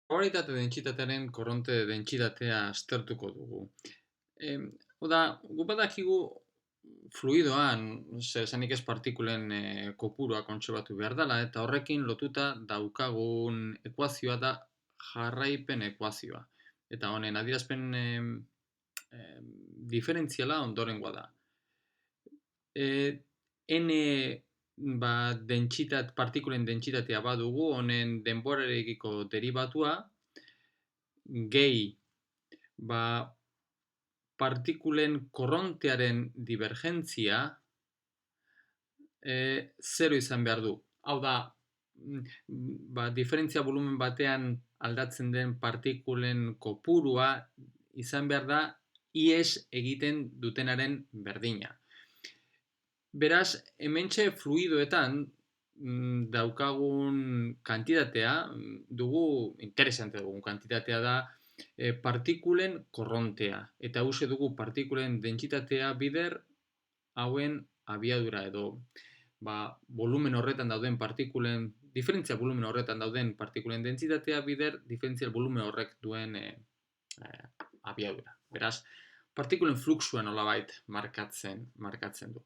Probabilitate dentsitatearen korronte dentsitatea aztertuko dugu. Oda, gu badakigu fluidoan, zer esanik ez partikulen kopurua kontserbatu behar dela, eta horrekin lotuta daukagun ekuazioa da jarraipen ekuazioa. Eta honen adierazpen diferentziala ondorengoa da. N partikulen dentsitatea badugu, honen denborarekiko deribatua, gehi partikulen korrontearen divergentzia zero izan behar du. Hau da, diferentzia volumen batean aldatzen den partikulen kopurua izan behar da ihes egiten dutenaren berdina. Beraz, hementxe fluidoetan daukagun kantitatea, interesante dugun kantitatea da partikulen korrontea. Eta hause dugu partikulen dentsitatea bider hauen abiadura edo volumen horretan dauden partikulen, diferentzia volumen horretan dauden partikulen dentsitatea bider diferentzia volumen horrek duen abiadura. Beraz, partikulen fluxua nolabait markatzen du.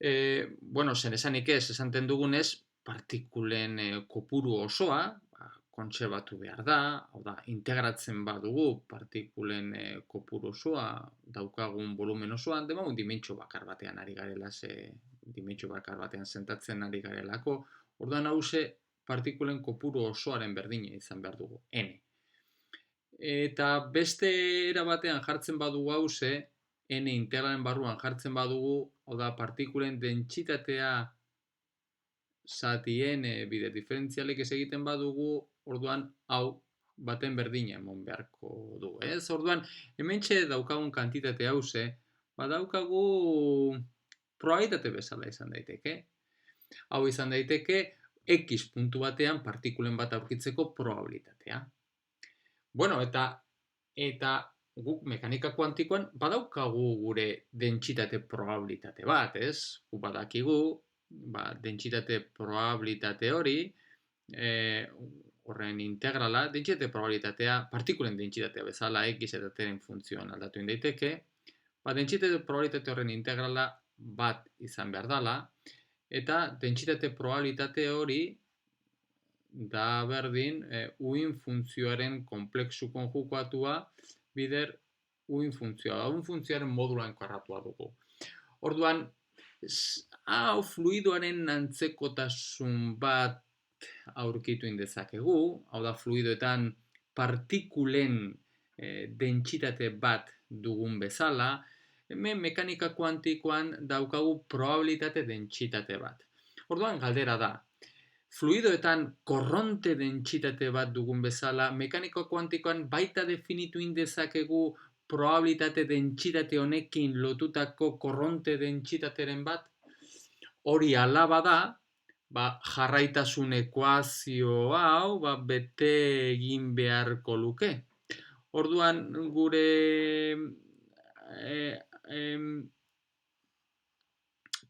Zen esanik ez, esanten dugunez, partikulen kopuru osoa kontserbatu behar da, hau da, integratzen badugu partikulen kopuru osoa, daukagun volumen osoan, demagun dimentsio bakar batean ari garela, dimentsio bakar batean sentatzen ari garelako, orduan hause partikulen kopuru osoaren berdina izan behar dugu, n. Eta beste era batean jartzen badugu hause, n integralen barruan jartzen badugu, hau da, partikulen dentsitatea zati n bide diferentzialek ez egiten badugu, orduan hau baten berdina emon beharko du. Orduan, hementxe daukagun kantitate hause, badaukagu probabilitate bezala izan daiteke. Hau izan daiteke x puntu batean partikulen bat aurkitzeko probabilitatea. Bueno, eta guk mekanika kuantikoan badaukagu gure dentsitate probabilitate bat, ez? Guk badakigu, dentsitate probabilitate hori, horren integrala, dentsitate probabilitatea, partikulen dentsitatea bezala x eta t-ren funtzioan aldatu daiteke, dentsitate probabilitate horren integrala bat izan behar dela, eta dentsitate probabilitate hori da berdin uin funtzioaren komplexu konjugatua bider uin funtzioa. Uin funtzioaren modula enkarratua dugu. Orduan, hau fluidoaren antzekotasun bat aurkitu indezakegu, hau da fluidoetan partikulen dentsitate bat dugun bezala, hemen mekanika kuantikoan daukagu probabilitate dentsitate bat. Orduan, galdera da, fluidoetan korronte dentsitate bat dugun bezala, mekanika kuantikoan baita definitu indezakegu probabilitate dentsitate honekin lotutako korronte dentsitateren bat, hori ala bada, jarraitasun ekuazio hau bete egin beharko luke. Orduan, gure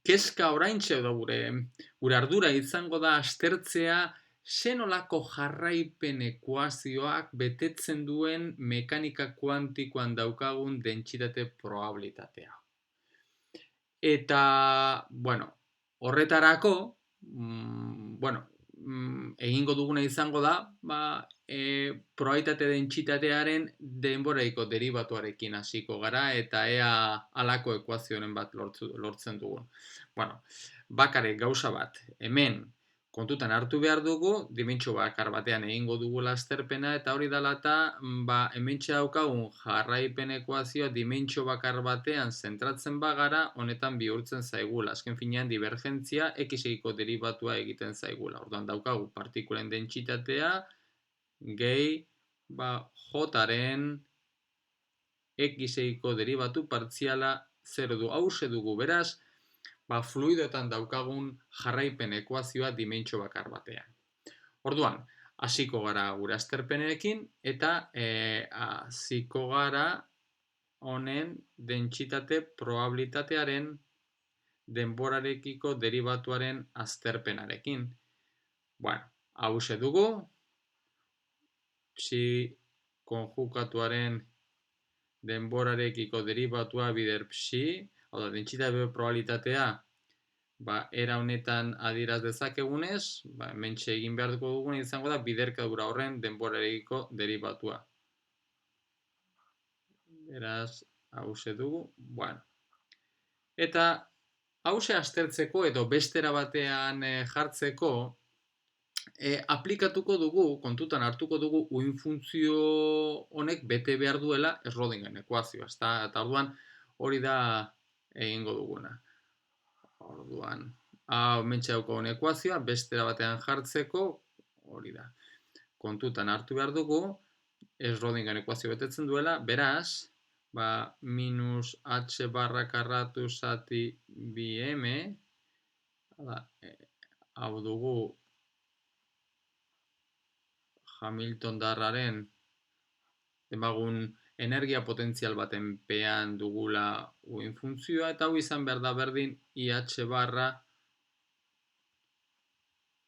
kezka oraintxe edo gure ardura izango da aztertzea zenolako jarraipen ekuazioak betetzen duen mekanika kuantikoan daukagun dentsitate probabilitatea. Eta, horretarako, egingo duguna izango da, probabilitate dentsitatearen denboraiko deribatuarekin hasiko gara eta ea halako ekuazioren bat lortzen dugun. Bakarrik gauza bat, hemen kontutan hartu behar dugu, dimentsio bakar batean egingo dugu lasterpena eta hori dela eta hementxe daukagun jarraipen ekuazioa dimentsio bakar batean zentratzen bagara, honetan bihurtzen zaigula. Azken finean divergentzia x-eko deribatua egiten zaigula. Orduan daukagu partikulen dentsitatea gehi j-aren x-eko deribatu partziala 0 du. Hauxe dugu beraz, fluidoetan daukagun jarraipen ekuazioa dimentsio bakar batean. Orduan, hasiko gara gure azterpenekin eta hasiko gara honen dentsitate probabilitatearen denborarekiko deribatuaren azterpenarekin. Hauxe dugu, psi konjukatuaren denborarekiko deribatua bider psi, hau da, dentsitate probabilitatea, era honetan adieraz dezakegunez, hementxe egin behar duguna izango da biderkadura horren denborarekiko deribatua. Beraz, hause dugu, bueno. Eta hause aztertzeko edo bestera batean jartzeko, aplikatuko dugu, kontutan hartuko dugu, uhin funtzio honek bete behar duela Schrödinger ekuazioa. Eta orduan hori da egingo duguna. Orduan, hementxe daukagun ekuazioa, bestera batean jartzeko, hori da. Kontutan hartu behar dugu, Schrödinger ekuazio betetzen duela, beraz, minus h barra karratu zati bi m, hau dugu Hamilton darraren demagun energia potentzial baten pean dugula uhin funtzioa, eta hau izan behar da berdin IH barra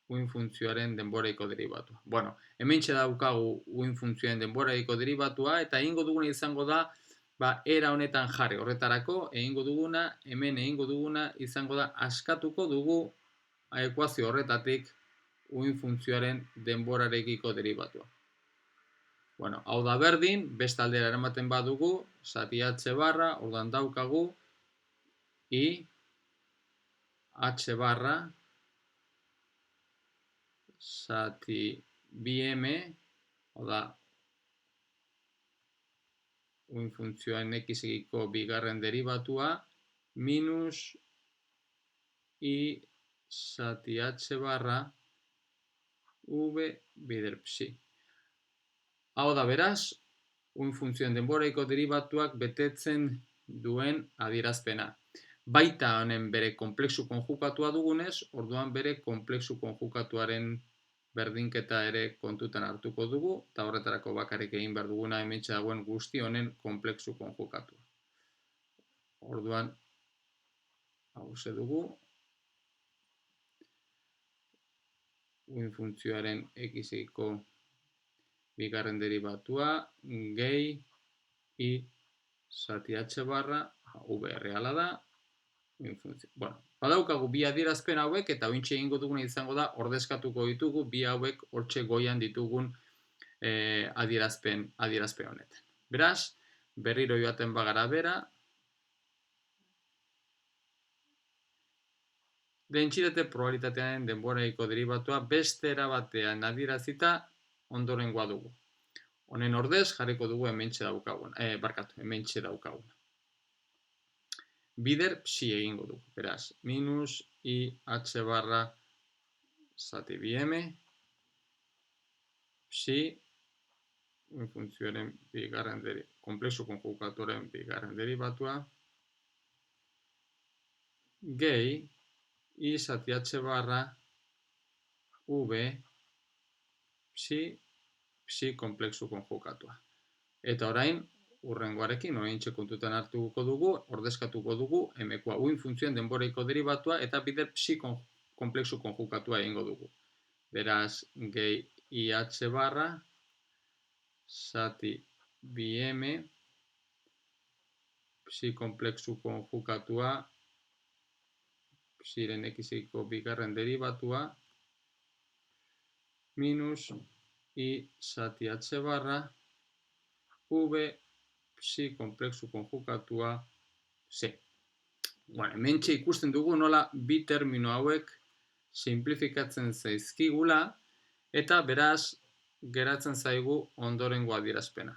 uhin funtzioaren denboraiko deribatua. Bueno, hementxe daukagu uhin funtzioaren denboraiko deribatua, eta egingo duguna izango da, era honetan jarri. Horretarako, hemen egingo duguna izango da, askatuko dugu ekuazio horretatik uhin funtzioaren denborarekiko deribatua. Bueno, hau da berdin, beste aldera eramaten badugu, zati h barra, orduan daukagu, i h barra, zati bi m, hau da, uhin funtzioan x-ekiko bigarren deribatua, minus i zati h barra, v bider psi. Hau da beraz, uhin funtzioen denboraiko deribatuak betetzen duen adierazpena. Baita honen bere konplexu konjukatua dugunez, orduan bere konplexu konjukatuaren berdinketa ere kontutan hartuko dugu, eta horretarako bakarrik egin behar duguna hementxe dagoen guzti honen konplexu konjukatua. Orduan, hause dugu, uhin funtzioaren x-ekiko bigarren deribatua, gehi, i zati h barra, v erreala da, uhin funtzio. Bueno, badaukagu bi adierazpen hauek, eta ointxe egingo duguna izango da, ordezkatuko ditugu, bi hauek hortxe goian ditugun adierazpen honetan. Beraz, berriro joaten bagara bera, dentsitate probabilitatearen denboraiko deribatua beste era batean adierazita ondorengoa dugu. Honen ordez jarriko dugu hementxe daukaguna. Bider psi egingo dugu. Beraz, minus i h barra zati bi m, psi, funtzioaren konplexu konjukatuaren bigarren deribatua, gehi, i zati h barra, v, psi konplexu konjukatua. Eta orain, urrengoarekin, oraintxe kontutan hartuko dugu, ordezkatuko dugu, hemekoa uhin funtzioen denboraiko deribatua, eta bider psi konplexu konjukatua egingo dugu. Beraz, gehi IH barra, zati bi m, psi konplexu konjukatua, psiren x-ekiko bigarren deribatua, minus i zati h barra, v psi konplexu konjukatua z. Bueno, hementxe ikusten dugu nola bi termino hauek simplifikatzen zaizkigula, eta beraz geratzen zaigu ondorengo adierazpena.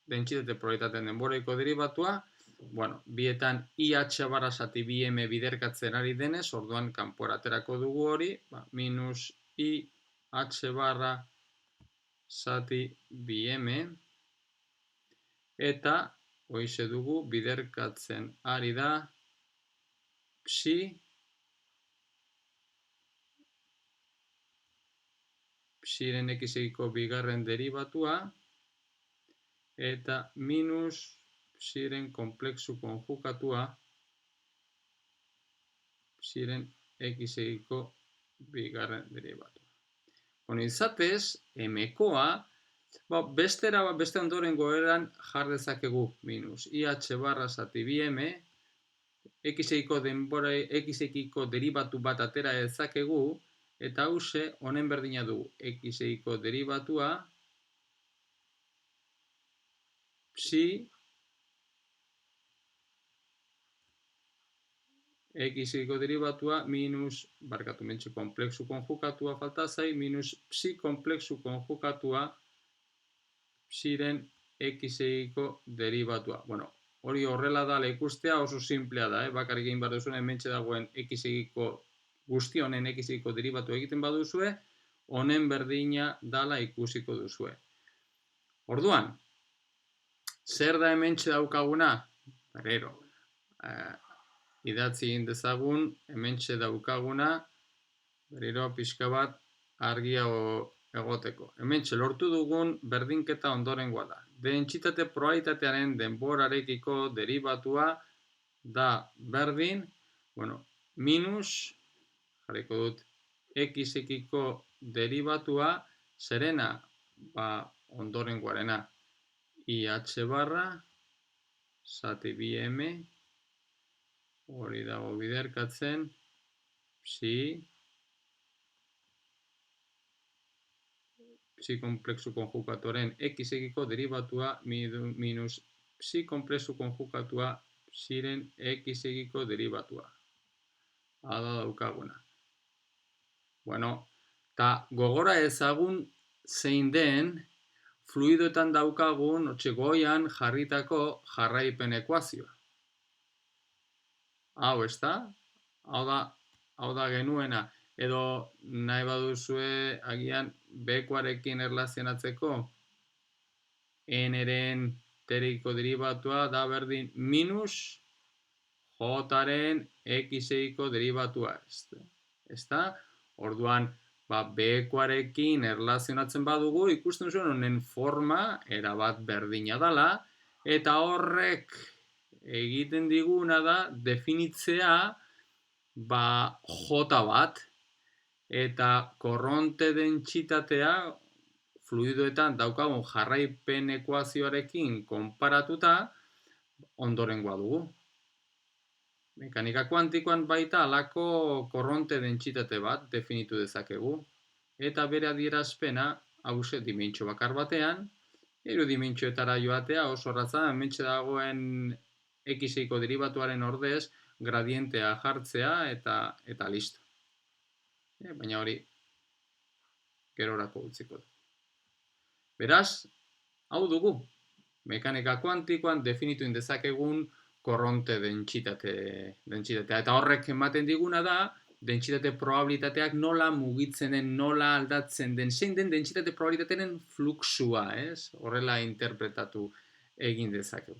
Dentsitate probabilitatearen denboraiko deribatua, bueno, bietan IH barra zati bi m biderkatzen ari denez, orduan kanpora aterako dugu hori, minus IH barra zati bi m, eta hoize dugu biderkatzen ari da psiren x-ekiko bigarren deribatua, eta minus psiren konplexu konjukatua, psiren x-ekiko bigarren deribatua. Bueno, izatez, hemekoa Beste ondorengo eran jar dezakegu minus IH barra zati BM, x-ekiko denbora x-ekiko deribatu bat atera dezakegu, eta hause honen berdina dugu. X-ekiko deribatua psi x-ekiko deribatua minus, barkatu mentxe konplexu konjukatua falta zai, minus psi konplexu konjukatua psiren x-ekiko deribatua. Bueno, hori horrela dala ikustea oso simplea da, bakarrik egin behar duzuen hementxe dagoen x-ekiko guzti honen x-ekiko deribatu egiten baduzue, honen berdina dala ikusiko duzue. Orduan, zer da hementxe daukaguna? Berriro, idatzi egin dezagun, hementxe daukaguna, berriro pixka bat argiago egoteko. Hementxe lortu dugun berdinketa ondorengoa da. Dentsitate probabilitatearen denborarekiko deribatua da berdin, minus, jarriko dut, x-ekiko deribatua zerena, ondorengoarena, IH barra, zati BM, hori dago biderkatzen, psi konplexu konjukatuaren x-ekiko deribatua minus psi konplexu konjukatua psiren x-ekiko deribatua. Hala daukaguna. Eta gogora ezagun zein den fluidoetan daukagun goian jarritako jarraipen ekuazioa. Hau, ezta? Hau da genuena. Edo nahi baduzue agian bekoarekin erlazionatzeko n-eren teriko deribatua da berdin minus j-aren x-ekiko deribatua. Ezta? Orduan, bekoarekin erlazionatzen badugu, ikusten zuen honen forma erabat berdina dala, eta horrek egiten diguna da definitzea J bat, eta korronte dentsitatea fluidoetan daukagun jarraipen ekuazioarekin konparatuta ondorengoa dugu. Mekanika kuantikoan baita halako korronte dentsitate bat definitu dezakegu, eta bere adierazpena hause dimentsio bakar batean, hiru dimentsioetara joatea oso erratza, hementxe dagoen x-ekiko deribatuaren ordez gradientea jartzea eta listo. Baina hori gerorako utziko du. Beraz, hau dugu, mekanika kuantikoan definitu dezakegun korronte dentsitatea. Eta horrek ematen diguna da, dentsitate probabilitateak nola mugitzen den, nola aldatzen den, zein den dentsitate probabilitatearen fluxua, horrela interpretatu egin dezakegu.